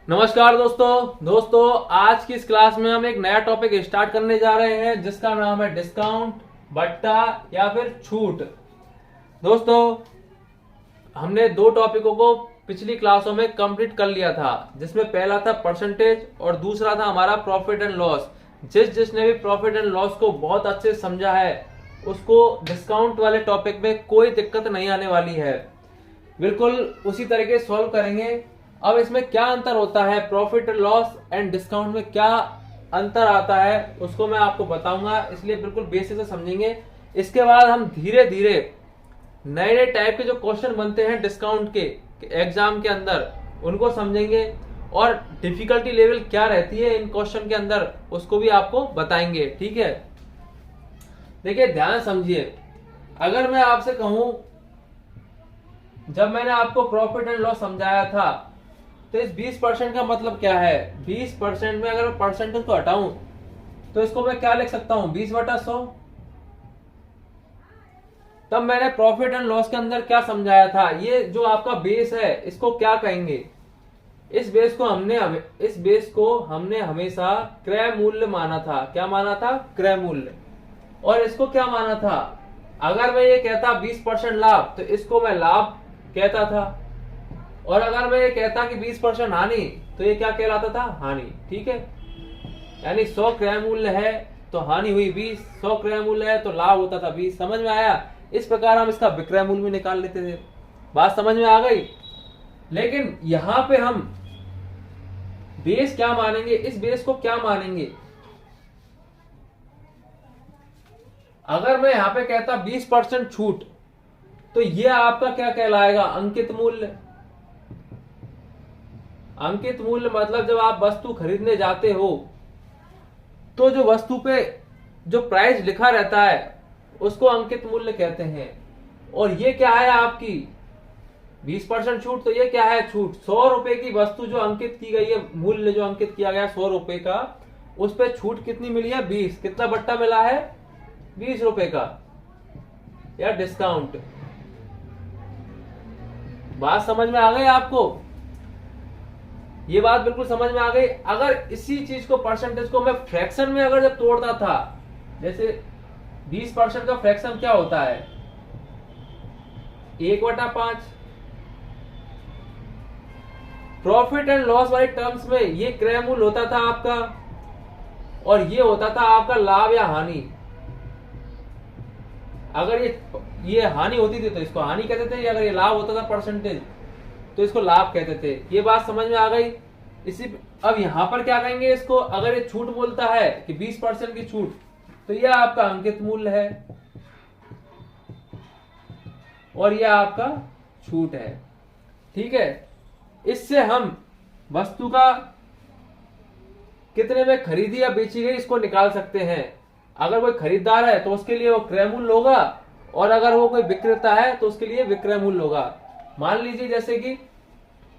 नमस्कार दोस्तों आज की इस क्लास में हम एक नया टॉपिक स्टार्ट करने जा रहे हैं जिसका नाम है डिस्काउंट, बट्टा या फिर छूट। दोस्तों, हमने दो टॉपिकों को पिछली क्लासों में कंप्लीट कर लिया था, जिसमें पहला था परसेंटेज और दूसरा था हमारा प्रॉफिट एंड लॉस। जिसने भी प्रॉफिट एंड लॉस को बहुत अच्छे से समझा है उसको डिस्काउंट वाले टॉपिक में कोई दिक्कत नहीं आने वाली है। बिल्कुल उसी तरीके सॉल्व करेंगे। अब इसमें क्या अंतर होता है, प्रॉफिट लॉस एंड डिस्काउंट में क्या अंतर आता है उसको मैं आपको बताऊंगा, इसलिए बिल्कुल बेसिक से समझेंगे। इसके बाद हम धीरे धीरे नए नए टाइप के जो क्वेश्चन बनते हैं डिस्काउंट के एग्जाम के अंदर उनको समझेंगे और डिफिकल्टी लेवल क्या रहती है इन क्वेश्चन के अंदर उसको भी आपको बताएंगे। ठीक है, देखिए ध्यान समझिए। अगर मैं आपसे कहूं, जब मैंने आपको प्रॉफिट एंड लॉस समझाया था तो इस 20% का मतलब क्या है। 20% में अगर मैं परसेंटेज को हटाऊं तो इसको मैं क्या लिख सकता हूं, 20/100। तब मैंने प्रॉफिट एंड लॉस के अंदर क्या समझाया था, ये जो आपका बेस है इसको क्या कहेंगे। इस बेस को हमने हमेशा क्रय मूल्य माना था। क्या माना था, क्रय मूल्य। और इसको क्या माना था, अगर मैं ये कहता 20% लाभ तो इसको मैं लाभ कहता था, और अगर मैं ये कहता कि 20% हानि तो ये क्या कहलाता था, हानि। ठीक है, यानी 100 क्रय मूल्य है तो हानि हुई 20, 100 क्रय मूल्य है तो लाभ होता था 20। समझ में आया। इस प्रकार हम इसका विक्रय मूल्य भी निकाल लेते थे। बात समझ में आ गई। लेकिन यहां पे हम बेस क्या मानेंगे, इस बेस को क्या मानेंगे। अगर मैं यहां पे कहता 20% छूट तो ये आपका क्या कहलाएगा, अंकित मूल्य। अंकित मूल्य मतलब जब आप वस्तु खरीदने जाते हो तो जो वस्तु पे जो प्राइस लिखा रहता है उसको अंकित मूल्य कहते हैं। और ये क्या है आपकी 20% छूट, तो ये क्या है, छूट। 100 रुपए की वस्तु जो अंकित की गई है, मूल्य जो अंकित किया गया 100 रुपए का, उस पे छूट कितनी मिली है, 20। कितना बट्टा मिला है, 20 रुपए का, या डिस्काउंट। बात समझ में आ गई आपको, ये बात बिल्कुल समझ में आ गई। अगर इसी चीज को, परसेंटेज को मैं फ्रैक्शन में अगर जब तोड़ता था, जैसे 20% का फ्रैक्शन क्या होता है, 1/5। प्रॉफिट एंड लॉस वाली टर्म्स में ये क्रय मूल्य होता था आपका, और ये होता था आपका लाभ या हानि। अगर ये हानि होती थी तो इसको हानि कहते थे, अगर ये लाभ होता था परसेंटेज तो इसको लाभ कहते थे। ये बात समझ में आ गई। अब यहां पर क्या कहेंगे इसको, अगर ये छूट बोलता है कि 20% की छूट तो यह आपका अंकित मूल्य है और यह आपका छूट है। ठीक है, इससे हम वस्तु का कितने में खरीदी या बेची गई इसको निकाल सकते हैं। अगर कोई खरीदार है तो उसके लिए वो क्रय मूल्य होगा, और अगर वो कोई विक्रेता है तो उसके लिए विक्रय मूल्य होगा। मान लीजिए जैसे कि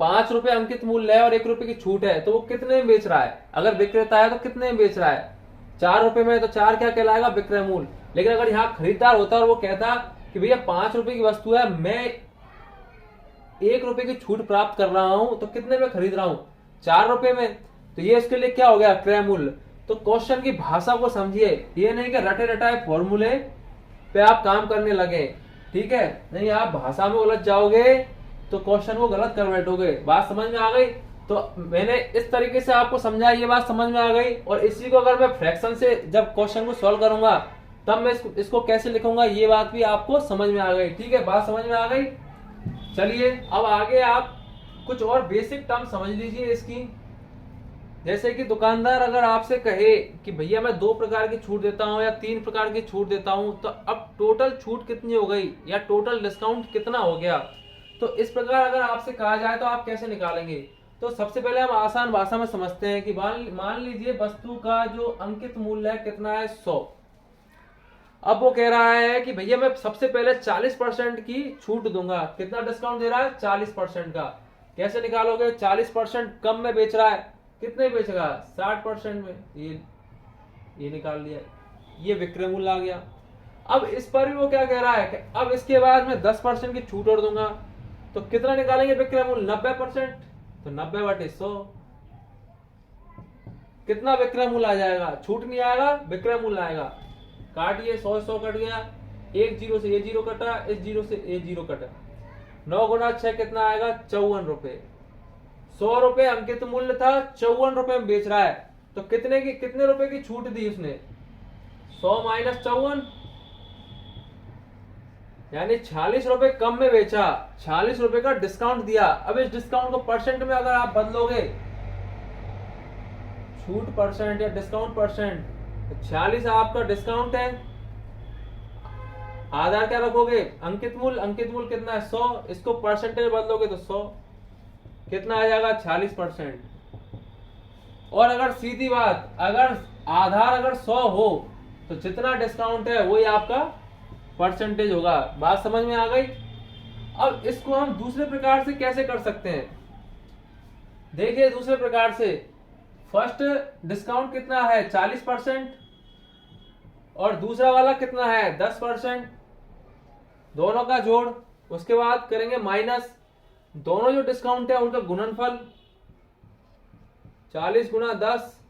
5 रुपए अंकित मूल्य है और 1 रुपए की छूट है, तो वो कितने में बेच रहा है, अगर विक्रेता है तो कितने में बेच रहा है, 4 रुपए में, तो 4 क्या कहलाएगा, विक्रय मूल्य। लेकिन अगर यहाँ खरीदार होता और वो कहता कि भैया 5 रुपए की वस्तु है, मैं 1 रुपए की छूट प्राप्त कर रहा हूं, तो कितने में खरीद रहा हूं, 4 रुपए में, तो ये इसके लिए क्या हो गया, क्रय मूल्य। तो क्वेश्चन की भाषा को समझिए, ये नहीं कि रटे रटाए फॉर्मूले पे आप काम करने लगे। ठीक है, नहीं, आप भाषा में उलझ जाओगे तो क्वेश्चन को गलत कर बैठोगे। बात समझ में आ गई। तो मैंने इस तरीके से आपको समझाया, ये बात समझ में आ गई। और इसी को अगर मैं फ्रैक्शन से जब क्वेश्चन को सॉल्व करूंगा तब मैं इसको कैसे लिखूंगा, ये बात भी आपको समझ में आ गई। ठीक है, बात समझ में आ गई। चलिए अब आगे आप कुछ और बेसिक टर्म समझ लीजिए इसकी। जैसे कि दुकानदार अगर आपसे कहे कि भैया मैं 2 प्रकार की छूट देता हूं या 3 प्रकार की छूट देता हूं, तो अब टोटल छूट कितनी हो गई या टोटल डिस्काउंट कितना हो गया। तो इस प्रकार अगर आपसे कहा जाए तो आप कैसे निकालेंगे। तो सबसे पहले हम आसान भाषा में समझते हैं कि मान लीजिए वस्तु का जो अंकित मूल्य है कितना है, 100। अब वो कह रहा है कि भैया मैं सबसे पहले 40% की छूट दूंगा। कितना डिस्काउंट दे रहा है, 40% का। कैसे निकालोगे, 40% कम में बेच रहा है, कितने बेचेगा, 60% में, ये निकाल लिया, ये विक्रय मूल्य आ गया। अब इस पर भी वो क्या कह रहा है कि अब इसके बाद मैं 10% की छूट और दूंगा, तो कितना निकालेंगे विक्रय मूल्य, 90%, तो 90/100, कितना विक्रय मूल्य आ जाएगा, छूट नहीं आएगा, विक्रय मूल्य आएगा। काटिए, 100 कट गया, एक जीरो से ये जीरो कटा, इस जीरो से ये जीरो कटा, 9 गुना 6 कितना आएगा, 54 रुपए। 100 रुपए अंकित मूल्य था, 54 रुपए में बेच रहा है, तो कितने रुपए की छूट दी उसने, 100 माइनस 54, यानी 46 रुपए कम में बेचा, 46 रुपए का डिस्काउंट दिया। अब इस डिस्काउंट को परसेंट में अगर आप बदलोगे, छूट परसेंट या डिस्काउंट परसेंट, तो 46 आपका डिस्काउंट है, आधार क्या रखोगे, अंकित मूल्य कितना है, 100, इसको परसेंटेज बदलोगे तो 100, कितना आ जाएगा, 46%। और अगर सीधी बात, अगर आधार अगर 100 हो तो जितना डिस्काउंट है वही आपका परसेंटेज होगा। बात समझ में आ गई। अब इसको हम दूसरे प्रकार से कैसे कर सकते हैं, देखिए दूसरे प्रकार से, फर्स्ट डिस्काउंट कितना है, 40%, और दूसरा वाला कितना है, 10%, दोनों का जोड़, उसके बाद करेंगे माइनस, दोनों जो डिस्काउंट है उनका गुणनफल, 40 गुना 10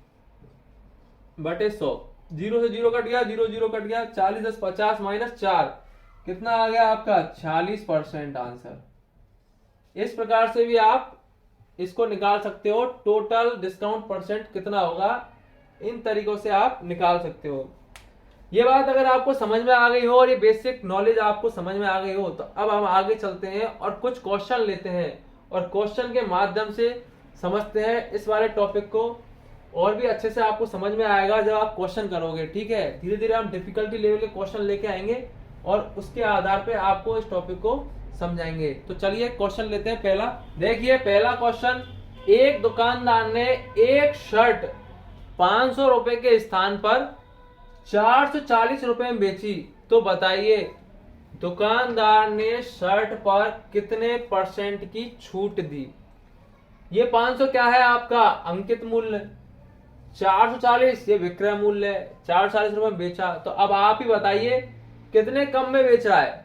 बटे 100, जीरो से जीरो कट गया, जीरो जीरो कट गया, 40 10 50 माइनस 4, कितना आ गया आपका, 46% आंसर। इस प्रकार से भी आप इसको निकाल सकते हो, टोटल डिस्काउंट परसेंट कितना होगा, इन तरीकों से आप निकाल सकते हो। ये बात अगर आपको समझ में आ गई हो और ये बेसिक नॉलेज आपको समझ में आ गई हो, तो अब हम आगे चलते हैं और कुछ क्वेश्चन लेते हैं और क्वेश्चन के माध्यम से समझते हैं इस वाले टॉपिक को, और भी अच्छे से आपको समझ में आएगा जब आप क्वेश्चन करोगे। ठीक है, धीरे धीरे हम डिफिकल्टी लेवल के क्वेश्चन लेके आएंगे और उसके आधार पे आपको इस टॉपिक को समझाएंगे। तो चलिए क्वेश्चन लेते हैं पहला। देखिए पहला क्वेश्चन, एक दुकानदार ने एक शर्ट 500 रुपए के स्थान पर 440 रुपए में बेची, तो बताइए दुकानदार ने शर्ट पर कितने परसेंट की छूट दी। ये 500 क्या है आपका अंकित मूल्य, 440 ये विक्रय मूल्य है, 440 रुपए में बेचा, तो अब आप ही बताइए कितने कम में बेच रहा है,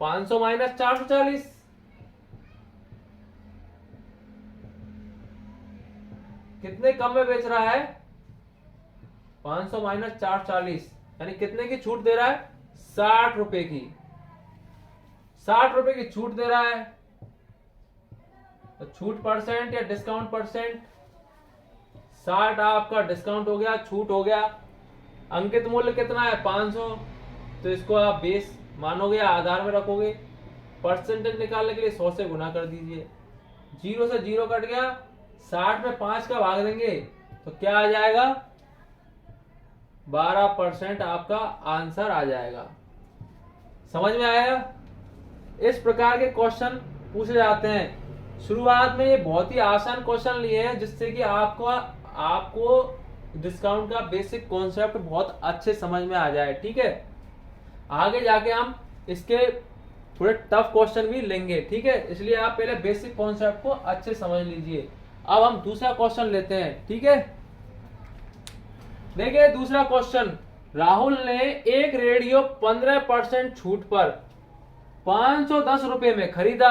500 माइनस 440, कितने कम में बेच रहा है, 500 माइनस 440, यानी कितने की छूट दे रहा है, 60 रुपए की, 60 रुपए की छूट दे रहा है। तो छूट परसेंट या डिस्काउंट परसेंट, 60 आपका डिस्काउंट हो गया, छूट हो गया, अंकित मूल्य कितना है 500, तो इसको आप बेस मानोगे, आधार में रखोगे, परसेंटेज निकालने के लिए 100 से गुना कर दीजिए, जीरो से जीरो कट गया, 60 में 5 का भाग देंगे तो क्या आ जाएगा, 12% आपका आंसर आ जाएगा। समझ में आया। इस प्रकार के क्वेश्चन पूछे जाते हैं। शुरुआत में ये बहुत ही आसान क्वेश्चन लिए हैं जिससे कि आपको डिस्काउंट का बेसिक कॉन्सेप्ट बहुत अच्छे समझ में आ जाए। ठीक है, आगे जाके हम इसके थोड़े टफ क्वेश्चन भी लेंगे। ठीक है, इसलिए आप पहले बेसिक कॉन्सेप्ट को अच्छे समझ लीजिए। अब हम दूसरा क्वेश्चन लेते हैं। ठीक है, देखिए दूसरा क्वेश्चन, राहुल ने एक रेडियो 15% छूट पर 510 रुपए में खरीदा,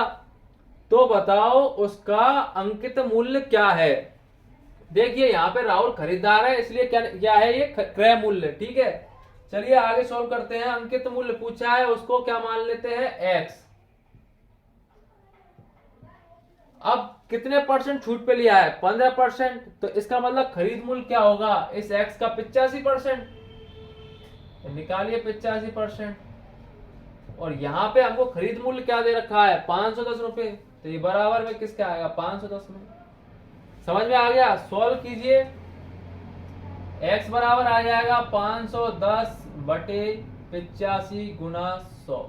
तो बताओ उसका अंकित मूल्य क्या है। देखिए यहाँ पे राहुल खरीदार है, इसलिए क्या है ये क्रय मूल्य। ठीक है, चलिए आगे सॉल्व करते हैं। अंकित मूल्य पूछा है, उसको क्या मान लेते हैं, x। अब कितने परसेंट छूट पे लिया है, 15%, तो इसका मतलब खरीद मूल्य क्या होगा, इस x का 85%, तो निकालिए 85%। और यहाँ पे हमको खरीद मूल्य क्या दे रखा है, 510 रुपए, तो ये बराबर में किसका आएगा, 510 में। समझ में आ गया, सॉल्व कीजिए, x बराबर आ जाएगा 510 बटे 85 गुना 100,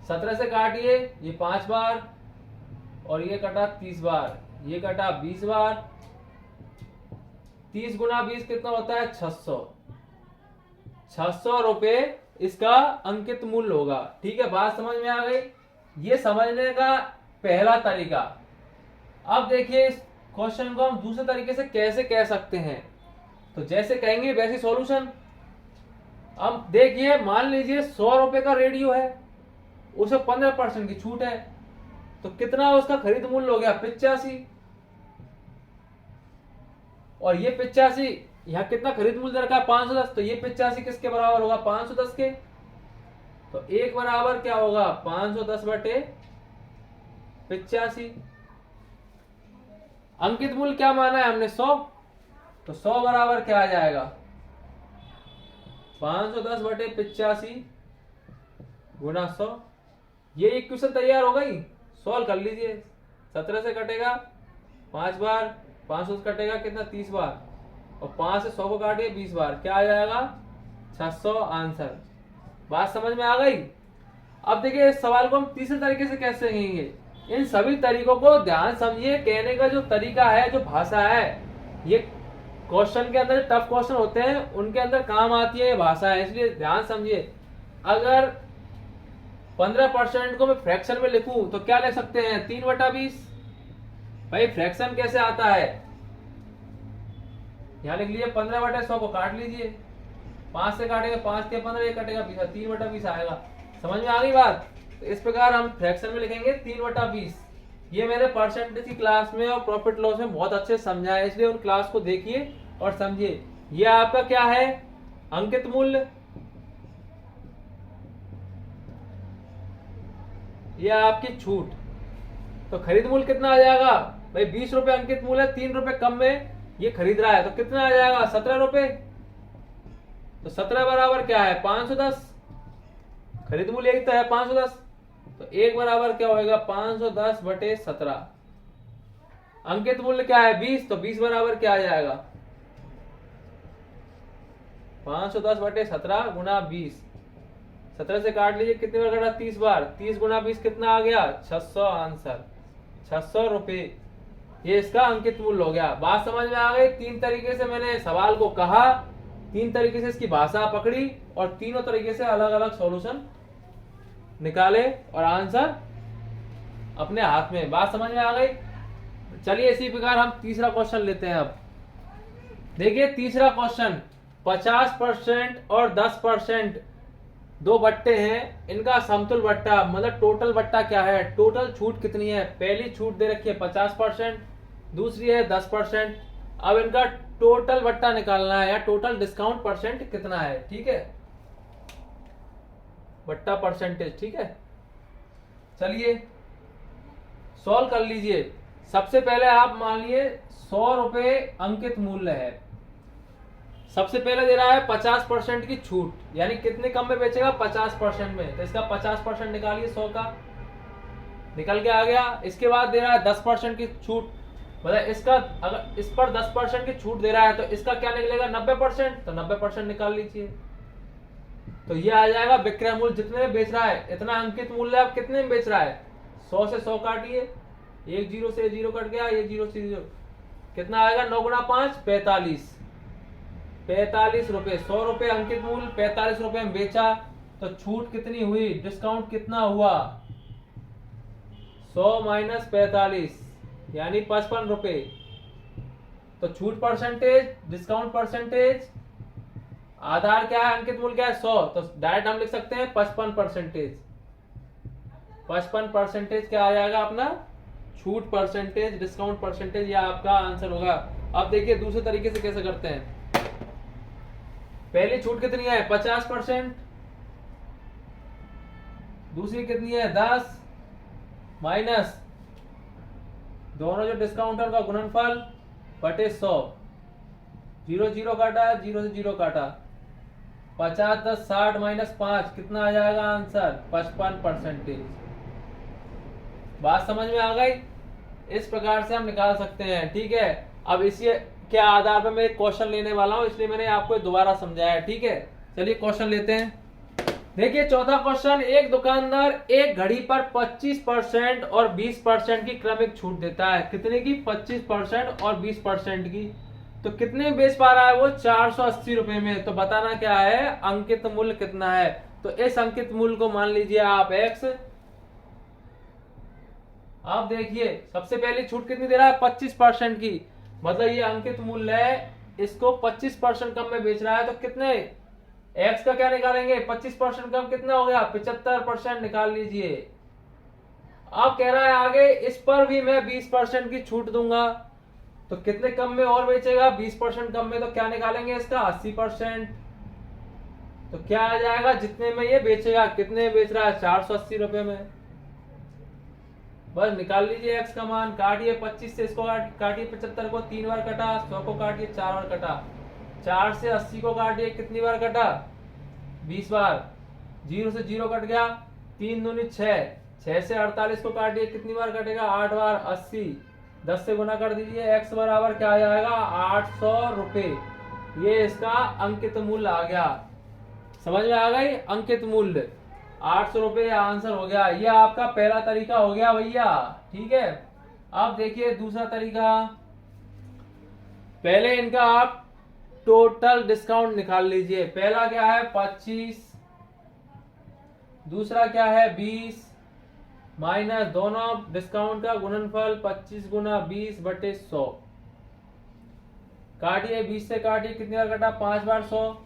17 से काटिए, ये 5 बार और ये कटा 30 बार, ये कटा 20 बार, 30 गुना 20 कितना होता है, 600, 600 रुपए इसका अंकित मूल्य होगा। ठीक है, बात समझ में आ गई। ये समझने का पहला तरीका। अब देखिए इस क्वेश्चन को हम दूसरे तरीके से कैसे कह सकते हैं, तो जैसे कहेंगे वैसे सॉल्यूशन। अब देखिए मान लीजिए 100 रुपए का रेडियो है, उसे 15% की छूट है, तो कितना उसका खरीद मूल्य हो गया, 85। और ये 85, यहाँ कितना खरीद मूल्य दे रखा है 510, तो ये 85 किसके बराबर होगा 510 के। तो एक बराबर क्या होगा 510 बटे 85। अंकित मूल्य क्या माना है हमने 100, तो 100 बराबर क्या आ जाएगा 510 बटे 85 गुना 100। ये इक्वेशन तैयार हो गई, सॉल्व कर लीजिए। 17 से कटेगा 5 बार, 500 से कटेगा कितना 30 बार, और 5 से 100 को काटिए 20 बार, क्या आ जाएगा 600 आंसर। बात समझ में आ गई। अब देखिए इस सवाल को हम तीसरे तरीके से कैसे कहेंगे। इन सभी तरीकों को ध्यान समझिए। कहने का जो तरीका है, जो भाषा है, ये क्वेश्चन के अंदर टफ क्वेश्चन होते हैं उनके अंदर काम आती है ये भाषा है, इसलिए ध्यान समझिए। अगर 15% को मैं फ्रैक्शन में लिखूं तो क्या लिख सकते हैं 3/20। भाई फ्रैक्शन कैसे आता है, यहां लिख लीजिए 15/100 को काट लीजिए, 5 से काटेंगे 5 के 15, एक कटेगा 20, 3/20 आएगा। समझ में आ गई बात। तो इस प्रकार हम फ्रैक्शन में लिखेंगे 3/20। ये मेरे परसेंटेज की क्लास में और प्रॉफिट लॉस में बहुत अच्छे समझा है, इसलिए उन क्लास को देखिए और समझिए। ये आपका क्या है अंकित मूल्य, ये आपकी छूट। तो खरीद मूल्य कितना आ जाएगा भाई 20 रुपए अंकित मूल्य है, 3 रुपए कम में ये खरीद रहा है, तो कितना आ जाएगा 17 रुपए। तो 17 बराबर क्या है 510, खरीद मूल्य यही तो है 510। तो एक बराबर क्या होगा 510 बटे 17। अंकित मूल्य क्या है 20, तो 20 बराबर क्या आ जाएगा 510 बटे 17 गुना 20। 17 से काट लीजिए कितने बार कटा 30 बार, 30 गुना 20 कितना आ गया 600 आंसर, 600 रुपए। ये इसका अंकित मूल्य हो गया। बात समझ में आ गई। 3 तरीके से मैंने सवाल को कहा, 3 तरीके से इसकी भाषा पकड़ी और तीनों तरीके से अलग अलग सॉल्यूशन निकाले और आंसर अपने हाथ में। बात समझ में आ गई। चलिए इसी प्रकार हम तीसरा क्वेश्चन लेते हैं। अब देखिए तीसरा क्वेश्चन, 50% और 10% दो बट्टे हैं, इनका समतुल बट्टा मतलब टोटल बट्टा क्या है, टोटल छूट कितनी है। पहली छूट दे रखी है 50%, दूसरी है 10%। अब इनका टोटल बट्टा निकालना है या टोटल डिस्काउंट परसेंट कितना है। ठीक है, बट्टा परसेंटेज। ठीक है, चलिए सॉल्व कर लीजिए। सबसे पहले आप मान लिए 100 रुपए अंकित मूल्य है। सबसे पहले दे रहा है 50% की छूट, यानी कितने कम में बेचेगा 50% में, तो इसका 50% निकालिए 100 का, निकल के आ गया। इसके बाद दे रहा है 10% की छूट, मतलब इसका अगर इस पर 10% की छूट दे रहा है तो इसका क्या निकलेगा 90%, तो 90% निकाल लीजिए। तो ये आ जाएगा विक्रय मूल्य, जितने में बेच रहा है इतना अंकित मूल्य आप कितने में बेच रहा है 100 से 100 काटिए, एक जीरो से जीरो कट गया, ये जीरो से जीरो, कितना आएगा 9 गुना 5 45, 45 रुपए। 100 रुपए अंकित मूल्य, 45 रुपए में बेचा, तो छूट कितनी हुई, डिस्काउंट कितना हुआ 100 माइनस 45 यानी 55 रुपए। तो छूट परसेंटेज, डिस्काउंट परसेंटेज, आधार क्या है अंकित मूल्य क्या है 100, तो डायरेक्ट हम लिख सकते हैं 55%। 55% क्या आ जाएगा अपना छूट परसेंटेज, डिस्काउंट परसेंटेज, यह आपका आंसर होगा। अब देखिए दूसरे तरीके से कैसे करते हैं। पहली छूट कितनी है 50%, दूसरी कितनी है 10 माइनस दोनों जो डिस्काउंटर का गुणनफल बटे 100, 0 0 काटा, 0 से 0 काटा, 50 10 60 माइनस 5 कितना आ जाएगा आंसर 55%। बात समझ में आ गई। इस प्रकार से हम निकाल सकते हैं। ठीक है, अब इसी के आधार पर मैं एक क्वेश्चन लेने वाला हूं, इसलिए मैंने आपको दोबारा समझाया। ठीक है, चलिए क्वेश्चन लेते हैं। देखिए चौथा क्वेश्चन, एक दुकानदार एक घड़ी पर 25% और 20% की क्रमिक छूट देता है। कितने की 25% और 20% की, तो कितने में बेच पा रहा है वो 480 रुपए में। तो बताना क्या है अंकित मूल्य कितना है। तो इस अंकित मूल्य को मान लीजिए आप x। आप देखिए सबसे पहली छूट कितनी दे रहा है 25% की, मतलब ये अंकित मूल्य है, इसको 25% कम में बेच रहा है, तो कितने x का क्या निकालेंगे 25% कम कितना हो गया 75% निकाल लीजिए। अब कह रहा है आगे इस पर भी मैं 20% की छूट दूंगा, तो कितने कम में और बेचेगा? 20% कम में। तो क्या निकालेंगे इसका? 80%। तो क्या आ जाएगा? जितने में ये बेचेगा, कितने में बेच रहा है? 480 रुपए में। बस निकाल लीजिए एक्स का मान। काटिए 25 से इसको काटिए 75 को 3 बार कटा, 100 को काटिए 4 बार कटा, 4 से 80 को काटिए कितनी बार कटा? 20 बार। 0 से 0 कट गया, 3 दूनी 6, 6 से 48 को काटिए कितनी बार कटेगा? 8 बार। 80 10 से गुना कर दीजिए, एक्स बराबर क्या आ जाएगा? 800 रुपए। ये इसका अंकित मूल्य आ गया। समझ में आ गई? अंकित मूल्य 800 रुपए आंसर हो गया। ये आपका पहला तरीका हो गया भैया। ठीक है, अब देखिए दूसरा तरीका। पहले इनका आप टोटल डिस्काउंट निकाल लीजिए। पहला क्या है? 25, दूसरा क्या है? 20 माइनस दोनों डिस्काउंट का गुणनफल 25 गुना 20 बटे 100। काटिए 20 से काटिए कितनी बार कटा? 5 बार। 100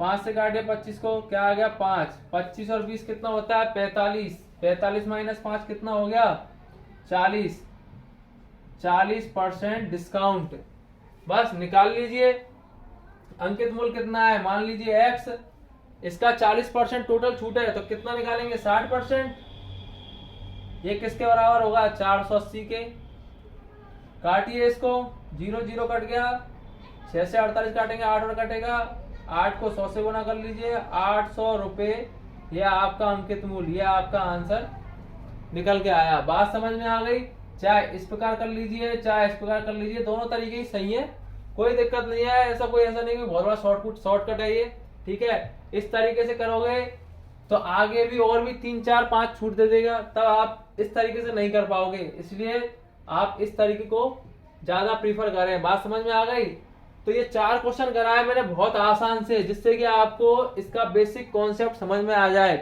5 से काटिए 25 को, क्या आ गया? 5। 25 और 20 कितना होता है? 45। 45 माइनस 5 कितना हो गया? 40। 40% डिस्काउंट। बस निकाल लीजिए अंकित मूल्य कितना है। मान लीजिए एक्स, इसका 40% टोटल छूट है, तो कितना निकालेंगे? 60%। ये किसके बराबर होगा? 480 के। काटिए इसको, 0 0 कट गया, 6 से 48 काटेंगे, 8 और कटेगा, 8 को 100 से गुना कर लीजिए, 800 रुपए। ये आपका अंकित मूल्य, ये आपका आंसर निकल के आया। बात समझ में आ गई? चाहे इस प्रकार कर लीजिए, चाहे इस प्रकार कर लीजिए, दोनों तरीके ही सही है, कोई दिक्कत नहीं है। ऐसा नहीं कि बहुत बड़ा शॉर्टकट है ये। ठीक है, इस तरीके से करोगे तो आगे भी और भी 3 4 5 छूट दे देगा, तब आप इस तरीके से नहीं कर पाओगे। इसलिए आप इस तरीके को ज्यादा प्रीफर करें। बात समझ में आ गई? तो ये 4 क्वेश्चन कराए मैंने बहुत आसान से, जिससे कि आपको इसका बेसिक कॉन्सेप्ट समझ में आ जाए।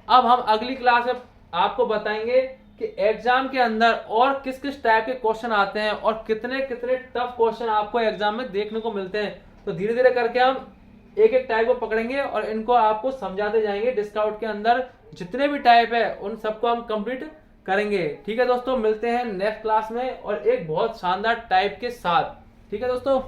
अब हम अगली क्लास में आपको बताएंगे कि एग्जाम के अंदर और किस किस टाइप के क्वेश्चन आते हैं और कितने कितने टफ क्वेश्चन आपको एग्जाम में देखने को मिलते हैं। तो धीरे धीरे करके हम एक एक टाइप को पकड़ेंगे और इनको आपको समझाते जाएंगे। डिस्काउंट के अंदर जितने भी टाइप है उन सबको हम कंप्लीट करेंगे। ठीक है दोस्तों, मिलते हैं नेक्स्ट क्लास में और एक बहुत शानदार टाइप के साथ। ठीक है दोस्तों।